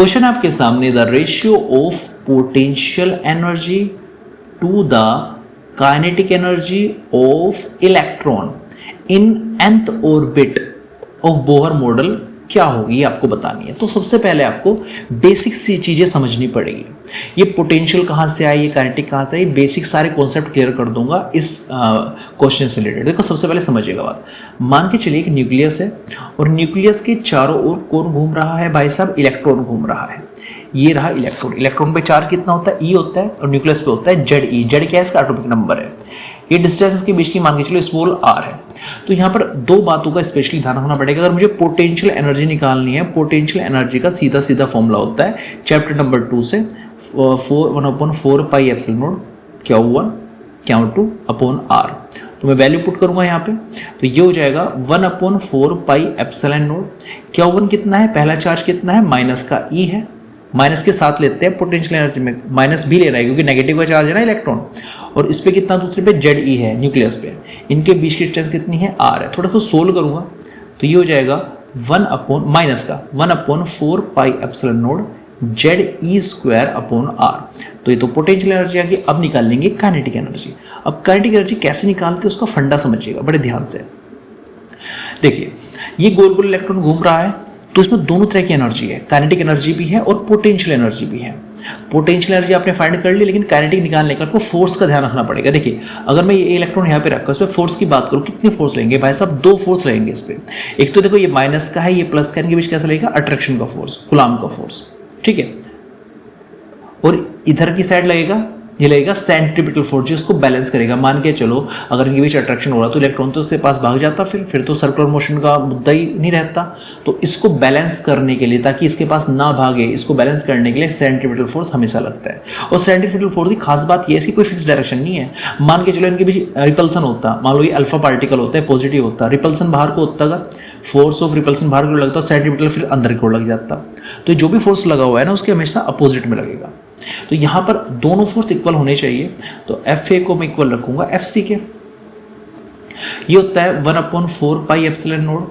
Question आपके सामने, the ratio of potential energy to the kinetic energy of electron in nth orbit of Bohr model क्या होगी, ये आपको बतानी है। तो सबसे पहले आपको बेसिक सी चीज़ें समझनी पड़ेगी। ये पोटेंशियल कहाँ से आई, ये काइनेटिक कहाँ से आई, बेसिक सारे कॉन्सेप्ट क्लियर कर दूंगा इस क्वेश्चन से रिलेटेड। देखो सबसे पहले समझिएगा बात। मान के चलिए एक न्यूक्लियस है और न्यूक्लियस के चारों ओर कौन घूम रहा है भाई साहब, इलेक्ट्रॉन घूम रहा है। ये रहा इलेक्ट्रॉन। इलेक्ट्रॉन पे चार्ज कितना होता है, ई होता है, और न्यूक्लियस पे होता है जेड ई। जेड क्या है, इसका एटॉमिक नंबर है। ये डिस्टेंस के बीच की मान के चलो स्मॉल आर है। तो यहाँ पर दो बातों का स्पेशली ध्यान रखना पड़ेगा। अगर मुझे पोटेंशियल एनर्जी निकालनी है, पोटेंशियल एनर्जी का सीधा सीधा फॉर्मूला होता है चैप्टर नंबर 2 से 1/4 pi epsilon not Q1 Q2 upon R। तो मैं वैल्यू पुट करूंगा यहाँ पे, तो ये हो जाएगा 1/4 पाई एप्सिलॉन नॉट। Q1 कितना है, पहला चार्ज कितना है, माइनस का E है, माइनस के साथ लेते हैं पोटेंशियल एनर्जी में, माइनस भी लेना है क्योंकि नेगेटिव का चार्ज है ना इलेक्ट्रॉन। और इस पे कितना, दूसरे पे जेड ई है न्यूक्लियस पे, इनके बीच की डिस्टेंस कितनी है, आर है। थोड़ा सा सोल्व करूंगा तो ये हो जाएगा 1/4 pi epsilon naught z e square upon r. तो ये तो पोटेंशियल एनर्जी आ गई। अब निकाल लेंगे काइनेटिक एनर्जी। अब काइनेटिक एनर्जी कैसे निकालते हैं उसका फंडा समझिएगा बड़े ध्यान से। देखिए ये गोल गोल इलेक्ट्रॉन घूम रहा है, तो इसमें दोनों तरह की एनर्जी है, काइनेटिक एनर्जी भी है और पोटेंशियल एनर्जी भी है। पोटेंशियल एनर्जी आपने फाइंड कर ली, लेकिन काइनेटिक निकालने का आपको फोर्स का ध्यान रखना पड़ेगा। देखिए अगर मैं ये इलेक्ट्रॉन यहाँ पे रखा, इस पर फोर्स की बात करूँ, कितने फोर्स लेंगे भाई साहब, दो फोर्स लगेंगे इस पर। एक तो देखो ये माइनस का है, ये प्लस का, इनके बीच कैसा लगेगा, अट्रैक्शन का फोर्स, कूलॉम का फोर्स, ठीक है। और इधर की साइड लगेगा, ये लगेगा सेंट्रीपिटल फोर्स जो इसको बैलेंस करेगा। मान के चलो अगर इनके बीच अट्रैक्शन हो रहा तो इलेक्ट्रॉन तो उसके पास भाग जाता, फिर तो सर्कुलर मोशन का मुद्दा ही नहीं रहता। तो इसको बैलेंस करने के लिए, ताकि इसके पास ना भागे, इसको बैलेंस करने के लिए सेंट्रीपिटल फोर्स हमेशा लगता है। और सेंट्रीपिटल फोर्स की खास बात यह है इसकी कोई फिक्स डायरेक्शन नहीं है। मान के चलो इनके बीच रिपल्सन होता, मान लो ये अल्फा पार्टिकल होता है, पॉजिटिव होता, रिपल्सन बाहर को होता, अगर फोर्स ऑफ रिपल्सन बाहर को लगता, सेंट्रीपिटल फिर अंदर की ओर लग जाता। तो जो भी फोर्स लगा हुआ है ना उसके हमेशा अपोजिट में लगेगा। तो यहां पर दोनों फोर्स इक्वल होने चाहिए। तो FA को मैं इक्वल रखूंगा FC के। ये होता है 1/4 पाई एप्सिलॉन नॉट,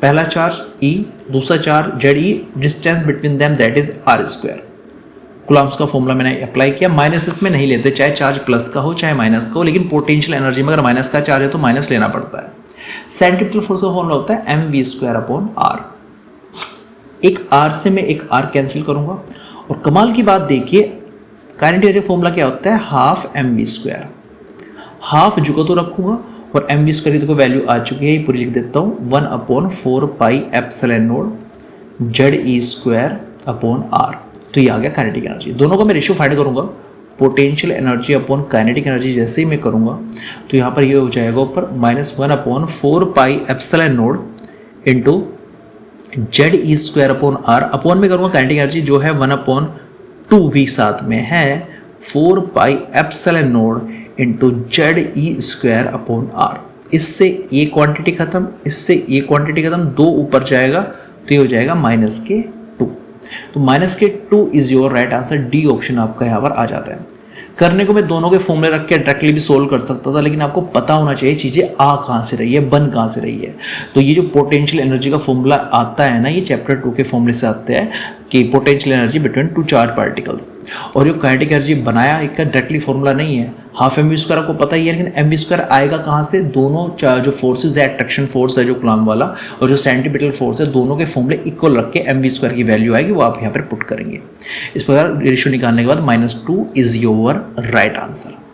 पहला चार्ज E, दूसरा charge ZE, distance between them that is R square. Coulomb's का फॉर्मूला मैंने अप्लाई किया। माइनस इसमें नहीं लेते, चाहे चार्ज प्लस का हो चाहे माइनस का हो, लेकिन पोटेंशियल एनर्जी में अगर माइनस का चार्ज है तो माइनस लेना पड़ता है। सेंट्रीपिटल फोर्स का फॉर्मूला होता है mv स्क्वायर अपॉन R। एक R से मैं एक R कैंसिल करूंगा। और कमाल की बात देखिए, काइनेटिक एनर्जी फॉर्मूला क्या होता है, हाफ mv स्क्वायर। हाफ जुगा तो रखूंगा और mv स्क्वायर की तो वैल्यू आ चुकी है, ये पूरी लिख देता हूँ, 1/4 pi epsilon naught z e square upon r. तो ये आ गया काइनेटिक एनर्जी। दोनों का मैं रेशियो फाइंड करूंगा, potential energy upon kinetic energy जैसे ही मैं करूंगा तो यहाँ पर ये हो जाएगा ऊपर -1/4 pi epsilon naught into z e square upon r. Upon में करूंगा काइनेटिक एनर्जी जो है 1/2 भी साथ में है, 4 pi epsilon naught into z e square upon r. इससे ये क्वांटिटी खत्म, इससे ये क्वांटिटी खत्म, 2 ऊपर जाएगा तो ये हो जाएगा -2। तो -2 is your right answer. D option आपका यहाँ पर आ जाता है। करने को मैं दोनों के फॉर्मूले रख के डायरेक्टली भी सोल्व कर सकता था, लेकिन आपको पता होना चाहिए चीज़ें आ कहाँ से रही है, बन कहाँ से रही है। तो ये जो पोटेंशियल एनर्जी का फॉर्मूला आता है ना, ये चैप्टर 2 के फॉर्मूले से आते हैं कि potential energy between 2 charge particles. और जो काइनेटिक एनर्जी बनाया इसका डायरेक्टली फॉर्मूला नहीं है, हाफ mv स्क्वायर आपको पता ही है, लेकिन mv स्क्वायर आएगा कहाँ से, दोनों जो फोर्सेज है, अट्रैक्शन फोर्स है जो कूलॉम वाला और जो सेंट्रीपिटल फोर्स है, दोनों के फॉर्मूले इक्वल रख के mv स्क्वायर की वैल्यू आएगी, वो आप यहाँ पर पुट करेंगे। इस प्रकार रेशियो निकालने के बाद -2 इज योर राइट आंसर।